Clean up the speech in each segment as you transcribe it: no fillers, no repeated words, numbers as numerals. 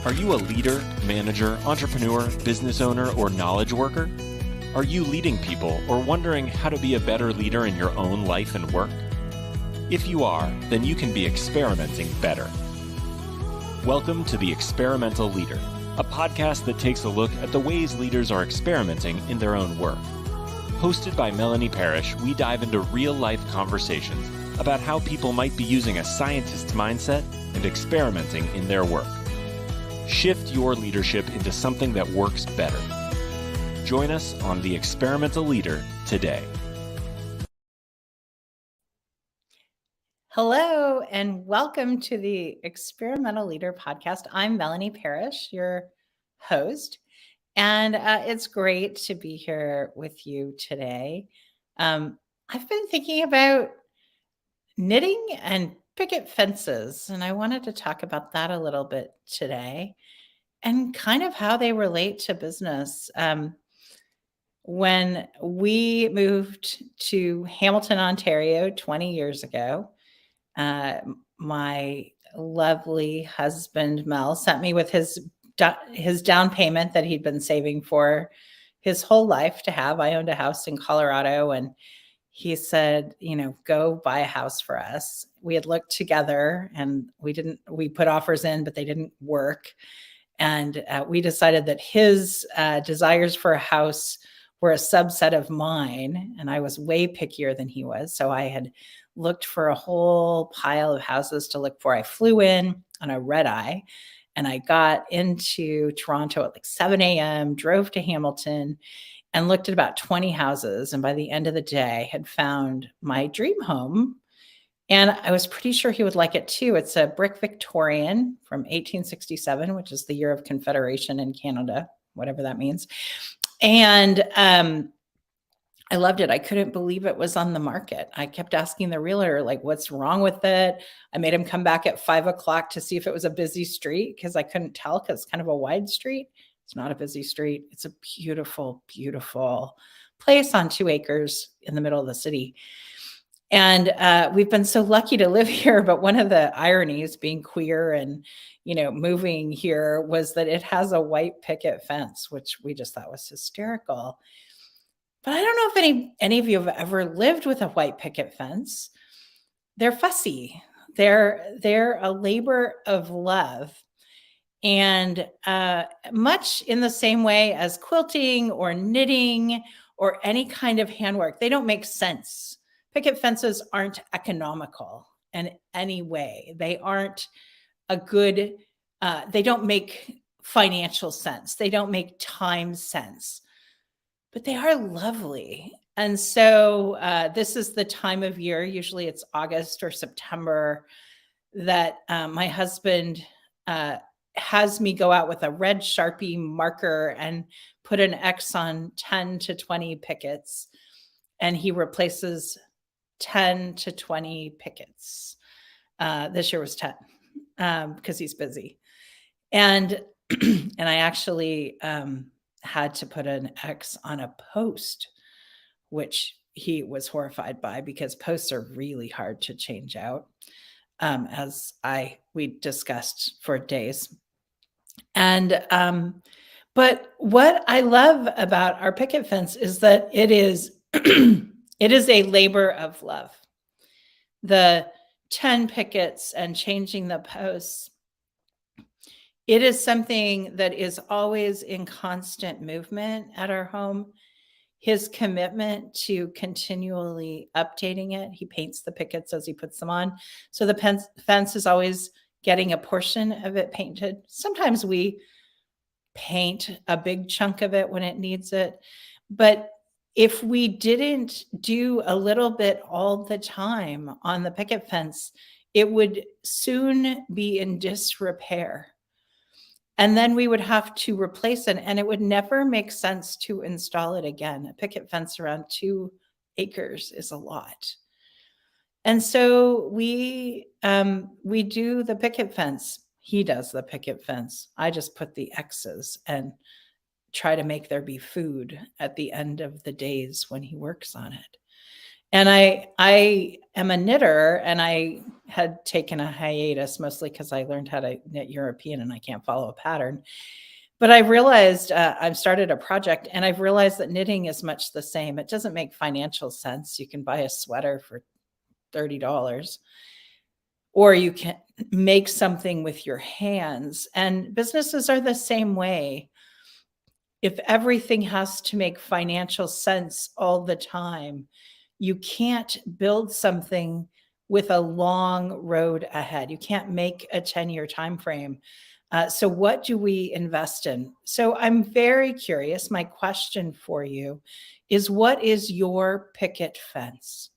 Are you a leader, manager, entrepreneur, business owner, or knowledge worker? Are you leading people or wondering how to be a better leader in your own life and work? If you are, then you can be experimenting better. Welcome to The Experimental Leader, a podcast that takes a look at the ways leaders are experimenting in their own work. Hosted by Melanie Parrish, we dive into real-life conversations about how people might be using a scientist's mindset and experimenting in their work. Shift your leadership into something that works better. Join us on The Experimental Leader today. Hello, and welcome to the Experimental Leader podcast. I'm Melanie Parrish, your host, and it's great to be here with you today. I've been thinking about knitting and picket fences, and I wanted to talk about that a little bit today and kind of how they relate to business. When we moved to Hamilton, Ontario 20 years ago, my lovely husband, Mel, sent me with his down payment that he'd been saving for his whole life to have. I owned a house in Colorado, and he said, go buy a house for us. We had looked together and we put offers in, but they didn't work. And we decided that his desires for a house were a subset of mine, and I was way pickier than he was. So I had looked for a whole pile of houses to look for. I flew in on a red eye, and I got into Toronto at like 7 a.m., drove to Hamilton, and looked at about 20 houses. And by the end of the day, had found my dream home. And I was pretty sure he would like it too. It's a brick Victorian from 1867, which is the year of Confederation in Canada, whatever that means. And I loved it. I couldn't believe it was on the market. I kept asking the realtor, what's wrong with it? I made him come back at 5 o'clock to see if it was a busy street, because I couldn't tell, because it's kind of a wide street. It's not a busy street. It's a beautiful, beautiful place on 2 acres in the middle of the city. And we've been so lucky to live here. But one of the ironies, being queer and, moving here, was that it has a white picket fence, which we just thought was hysterical. But I don't know if any of you have ever lived with a white picket fence. They're fussy. They're a labor of love. And much in the same way as quilting or knitting or any kind of handwork, they don't make sense. Picket fences aren't economical in any way. They aren't they don't make financial sense. They don't make time sense, but they are lovely. And so this is the time of year, usually it's August or September, that my husband has me go out with a red Sharpie marker and put an X on 10 to 20 pickets. And he replaces 10 to 20 pickets. This year was 10 because he's busy. And I actually had to put an X on a post, which he was horrified by, because posts are really hard to change out, as we discussed for days. And but what I love about our picket fence is that it is it is a labor of love. The 10 pickets and changing the posts, it is something that is always in constant movement at our home. His commitment to continually updating it. He paints the pickets as he puts them on. So the fence is always getting a portion of it painted. Sometimes we paint a big chunk of it when it needs it. But if we didn't do a little bit all the time on the picket fence, it would soon be in disrepair. And then we would have to replace it, and it would never make sense to install it again. A picket fence around 2 acres is a lot. And so we do the picket fence. He does the picket fence. I just put the X's and try to make there be food at the end of the days when he works on it. And I am a knitter, and I had taken a hiatus, mostly because I learned how to knit European and I can't follow a pattern. But I realized I've started a project and I've realized that knitting is much the same. It doesn't make financial sense. You can buy a sweater for $30, or you can make something with your hands. And businesses are the same way. If everything has to make financial sense all the time, you can't build something with a long road ahead. You can't make a 10-year time frame. So what do we invest in? So I'm very curious. My question for you is, what is your picket fence?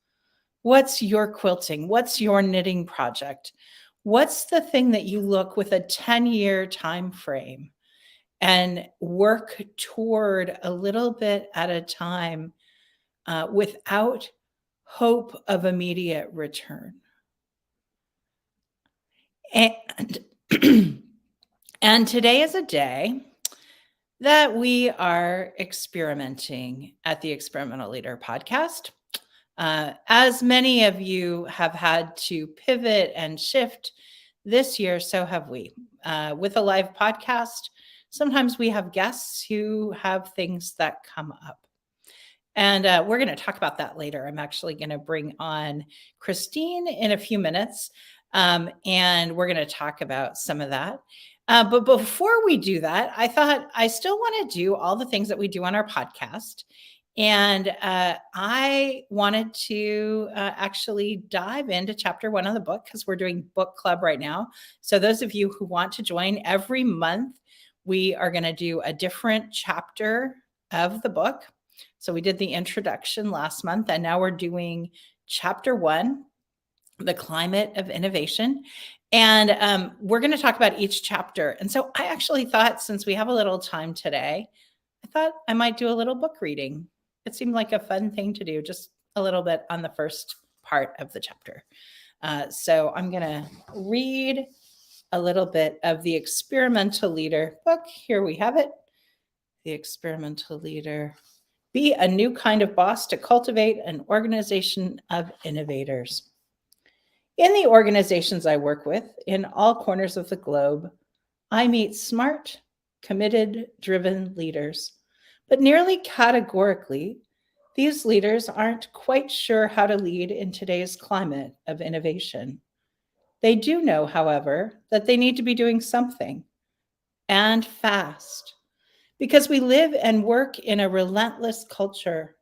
What's your quilting? What's your knitting project? What's the thing that you look with a 10-year time frame and work toward a little bit at a time without hope of immediate return? And, and today is a day that we are experimenting at the Experimental Leader podcast. As many of you have had to pivot and shift this year, so have we. With a live podcast, sometimes we have guests who have things that come up. And we're going to talk about that later. I'm actually going to bring on Christine in a few minutes, and we're going to talk about some of that. But before we do that, I thought I still want to do all the things that we do on our podcast. And I wanted to actually dive into chapter 1 of the book, because we're doing book club right now. So those of you who want to join, every month, we are going to do a different chapter of the book. So we did the introduction last month, and now we're doing chapter 1, the climate of innovation. And we're going to talk about each chapter. And so I actually thought, since we have a little time today, I thought I might do a little book reading. It seemed like a fun thing to do, just a little bit on the first part of the chapter. So I'm going to read a little bit of the Experimental Leader book. Here we have it. The Experimental Leader. Be a new kind of boss to cultivate an organization of innovators. In the organizations I work with, in all corners of the globe, I meet smart, committed, driven leaders. But nearly categorically, these leaders aren't quite sure how to lead in today's climate of innovation. They do know, however, that they need to be doing something, and fast, because we live and work in a relentless culture.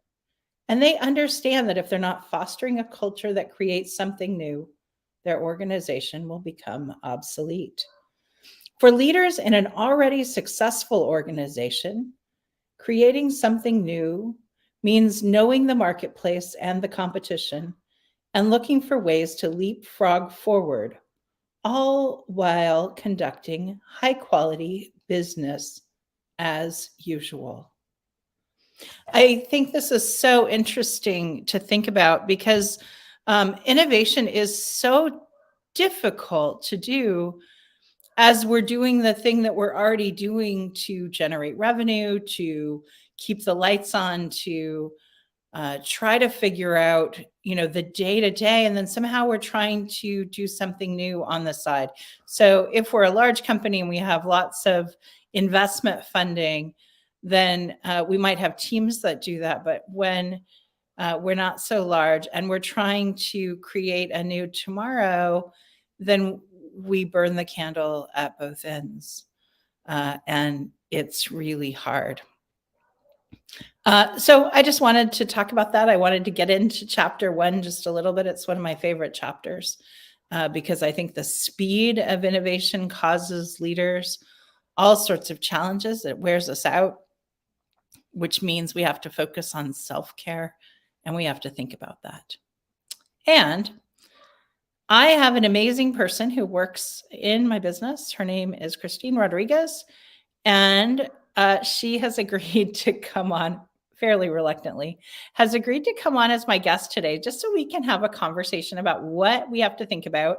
And they understand that if they're not fostering a culture that creates something new, their organization will become obsolete. For leaders in an already successful organization, creating something new means knowing the marketplace and the competition and looking for ways to leapfrog forward, all while conducting high-quality business as usual. I think this is so interesting to think about, because innovation is so difficult to do as we're doing the thing that we're already doing to generate revenue, to keep the lights on, to try to figure out, the day-to-day, and then somehow we're trying to do something new on the side. So if we're a large company and we have lots of investment funding, then we might have teams that do that. But when we're not so large and we're trying to create a new tomorrow, then we burn the candle at both ends. And it's really hard. So I just wanted to talk about that. I wanted to get into chapter 1 just a little bit. It's one of my favorite chapters because I think the speed of innovation causes leaders all sorts of challenges. It wears us out, which means we have to focus on self-care, and we have to think about that. And I have an amazing person who works in my business. Her name is Christine Rodriguez, and she has agreed to come on, fairly reluctantly, has agreed to come on as my guest today, just so we can have a conversation about what we have to think about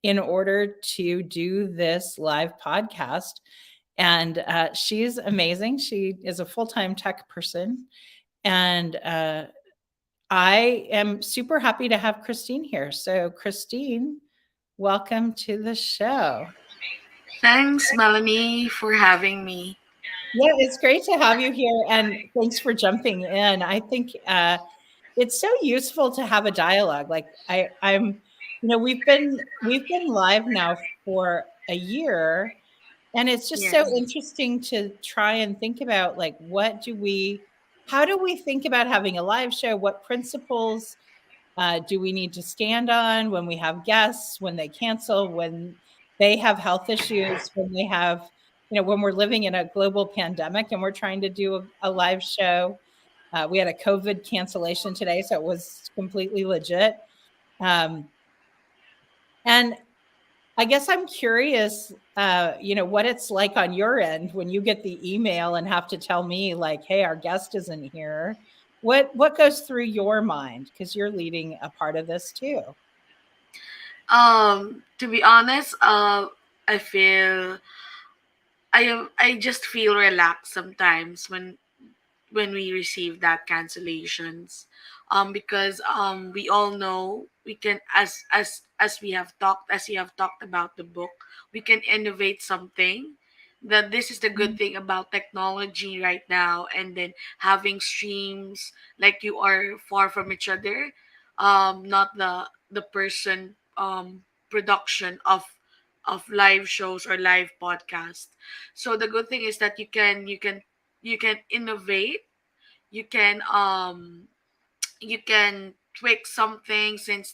in order to do this live podcast. And she's amazing. She is a full-time tech person. And I am super happy to have Christine here. So Christine, Welcome to the show. Thanks, Melanie, for having me. Yeah, it's great to have you here, and thanks for jumping in. I think it's so useful to have a dialogue. Like we've been live now for a year, and it's just so Yes. interesting to try and think about like how do we think about having a live show? What principles do we need to stand on when we have guests, when they cancel, when they have health issues, when they have, when we're living in a global pandemic and we're trying to do a live show? We had a COVID cancellation today, so it was completely legit. Um, and I guess I'm curious, what it's like on your end when you get the email and have to tell me like, "Hey, our guest isn't here." What goes through your mind? Because you're leading a part of this too. To be honest, I feel I just feel relaxed sometimes when we receive that cancellations, because we all know we can, as we have talked, as you have talked about the book, we can innovate something. That this is the good thing about technology right now, and then having streams like you are far from each other, not the person production of live shows or live podcast. So the good thing is that you can innovate, you can you can tweak something since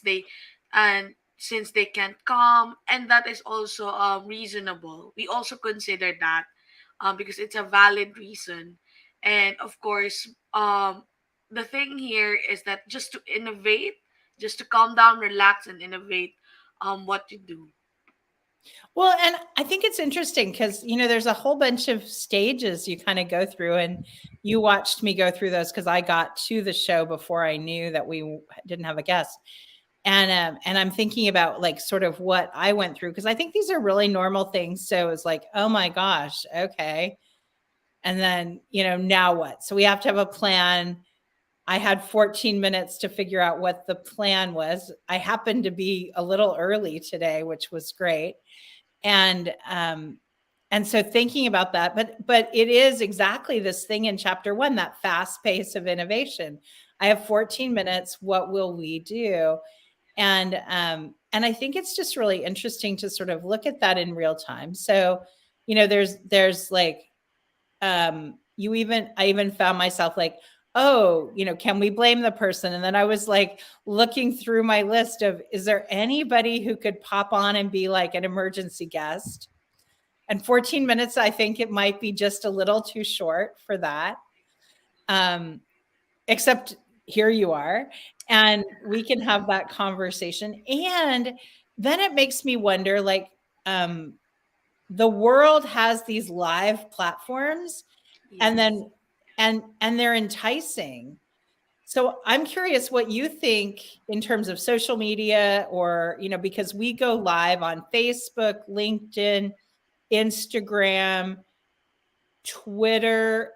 they can't come, and that is also reasonable. We also consider that, because it's a valid reason. And of course, the thing here is that just to innovate, just to calm down, relax, and innovate what you do. Well, and I think it's interesting because, there's a whole bunch of stages you kind of go through, and you watched me go through those because I got to the show before I knew that we didn't have a guest. And I'm thinking about like sort of what I went through because I think these are really normal things. So it's like, oh my gosh, okay. And then, now what? So we have to have a plan. I had 14 minutes to figure out what the plan was. I happened to be a little early today, which was great. And so thinking about that, but it is exactly this thing in chapter 1, that fast pace of innovation. I have 14 minutes. What will we do? And I think it's just really interesting to sort of look at that in real time. So, there's like I even found myself like, oh, can we blame the person? And then I was like looking through my list of, is there anybody who could pop on and be like an emergency guest? And 14 minutes, I think it might be just a little too short for that. Um, except here you are, and we can have that conversation. And then it makes me wonder, like, um, the world has these live platforms, and Yes. then and they're enticing. So I'm curious what you think in terms of social media, or because we go live on Facebook, LinkedIn, Instagram, Twitter,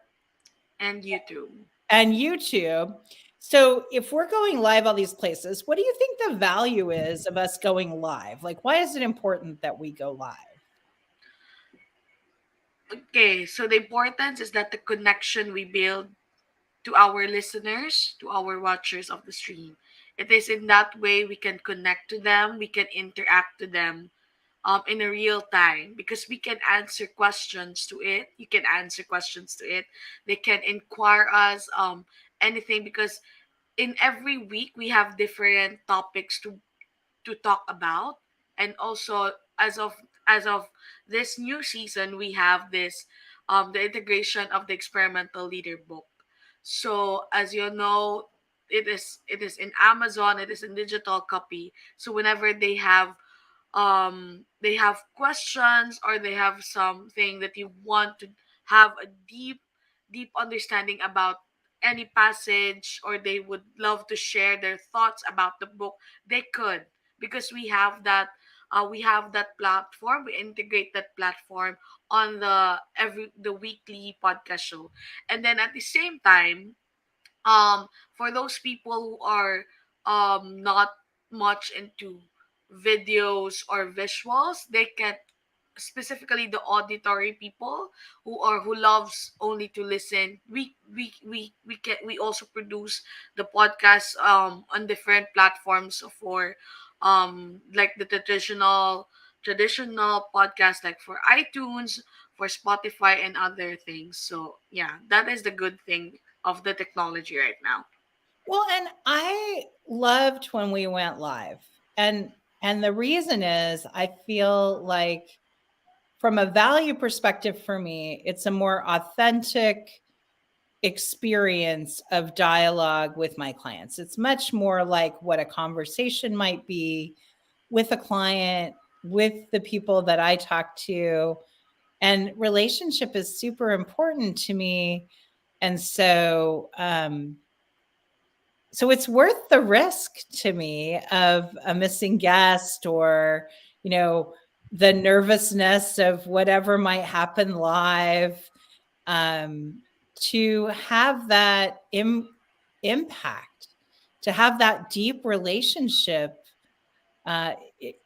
And YouTube. and YouTube. So if we're going live all these places, what do you think the value is of us going live? Like, why is it important that we go live? Okay, so the importance is that the connection we build to our listeners, to our watchers of the stream. It is in that way we can connect to them, we can interact to them in a real time, because we can answer questions to it. You can answer questions to it. They can inquire us anything, because in every week we have different topics to talk about. And also, as of this new season, we have this the integration of the experimental leader book. So as you know, it is in Amazon, it is in digital copy. So whenever they have questions, or they have something that you want to have a deep understanding about any passage, or they would love to share their thoughts about the book, they could, because we have that platform. We integrate that platform on the weekly podcast show. And then at the same time, for those people who are not much into videos or visuals. They can, specifically the auditory people who loves only to listen. We also produce the podcast on different platforms for like the traditional podcast, like for iTunes, for Spotify, and other things. So yeah, that is the good thing of the technology right now. Well, and I loved when we went live. And the reason is I feel like from a value perspective for me, it's a more authentic experience of dialogue with my clients. It's much more like what a conversation might be with a client, with the people that I talk to. And relationship is super important to me. And so it's worth the risk to me of a missing guest, or, you know, the nervousness of whatever might happen live, to have that impact, to have that deep relationship. uh, it,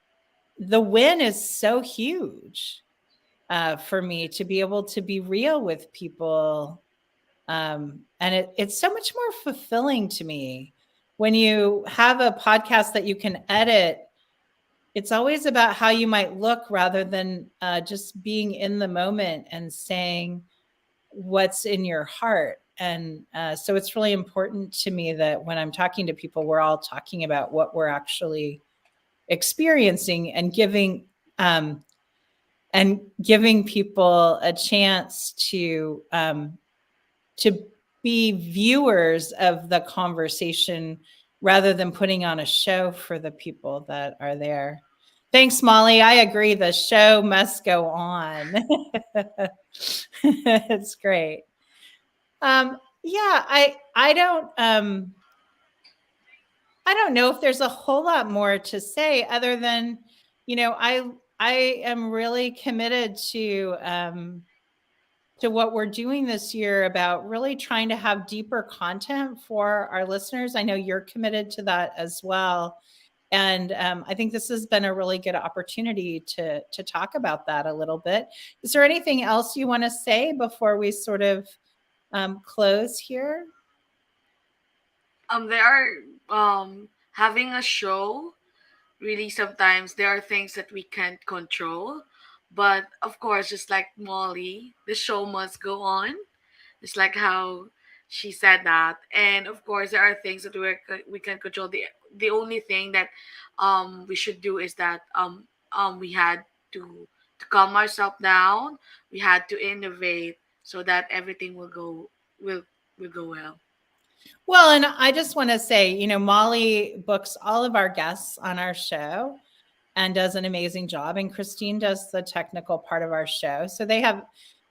the win is so huge for me to be able to be real with people. And it's so much more fulfilling to me when you have a podcast that you can edit. It's always about how you might look rather than just being in the moment and saying what's in your heart. And so it's really important to me that when I'm talking to people, we're all talking about what we're actually experiencing, and giving people a chance to be viewers of the conversation rather than putting on a show for the people that are there. Thanks, Molly. I agree. The show must go on. It's great. Yeah, I don't know if there's a whole lot more to say other than, I am really committed to what we're doing this year about really trying to have deeper content for our listeners. I know you're committed to that as well. And I think this has been a really good opportunity to talk about that a little bit. Is there anything else you want to say before we sort of close here? There are having a show, really sometimes there are things that we can't control, but of course, just like Molly, the show must go on. It's like how she said that, and of course there are things that we can control. The only thing that we should do is that we had to calm ourselves down. We had to innovate so that everything will will go well. Well, and I just want to say, Molly books all of our guests on our show and does an amazing job. And Christine does the technical part of our show. So they have,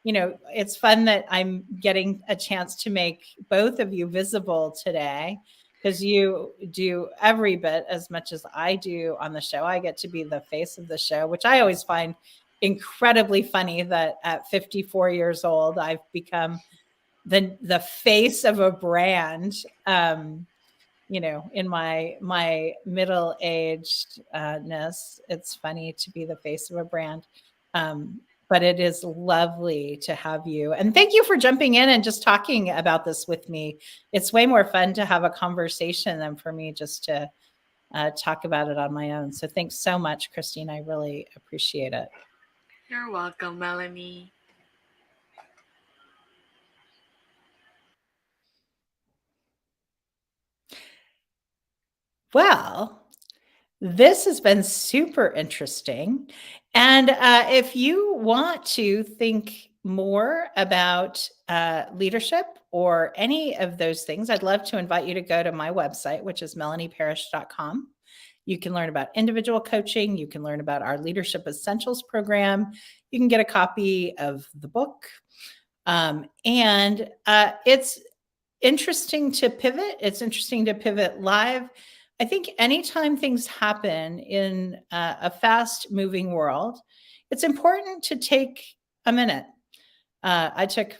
it's fun that I'm getting a chance to make both of you visible today, because you do every bit as much as I do on the show. I get to be the face of the show, which I always find incredibly funny that at 54 years old, I've become the face of a brand. In my middle agedness, it's funny to be the face of a brand. But it is lovely to have you, and thank you for jumping in and just talking about this with me. It's way more fun to have a conversation than for me just to talk about it on my own. So thanks so much, Christine. I really appreciate it. You're welcome, Melanie. Well, this has been super interesting. And if you want to think more about leadership or any of those things, I'd love to invite you to go to my website, which is melanieparish.com. You can learn about individual coaching. You can learn about our Leadership Essentials program. You can get a copy of the book. And it's interesting to pivot. It's interesting to pivot live. I think anytime things happen in a fast moving world, it's important to take a minute. I took,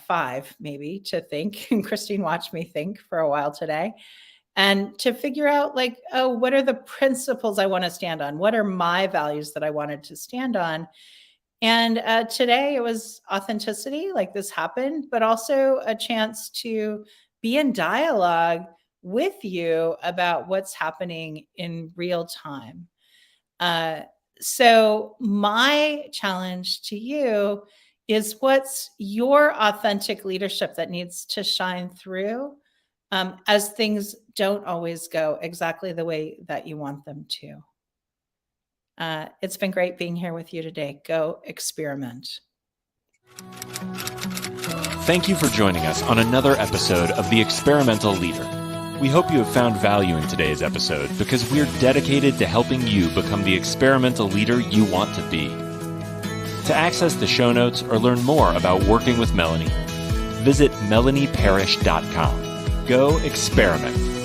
5 maybe to think, and Christine watched me think for a while today. and to figure out like, oh, what are the principles I want to stand on? What are my values that I wanted to stand on? And today it was authenticity, like this happened, but also a chance to be in dialogue with you about what's happening in real time. So my challenge to you is, what's your authentic leadership that needs to shine through as things don't always go exactly the way that you want them to? It's been great being here with you today. Go experiment. Thank you for joining us on another episode of The Experimental Leader. We hope you have found value in today's episode, because we're dedicated to helping you become the experimental leader you want to be. To access the show notes or learn more about working with Melanie, visit melanieparish.com. Go experiment.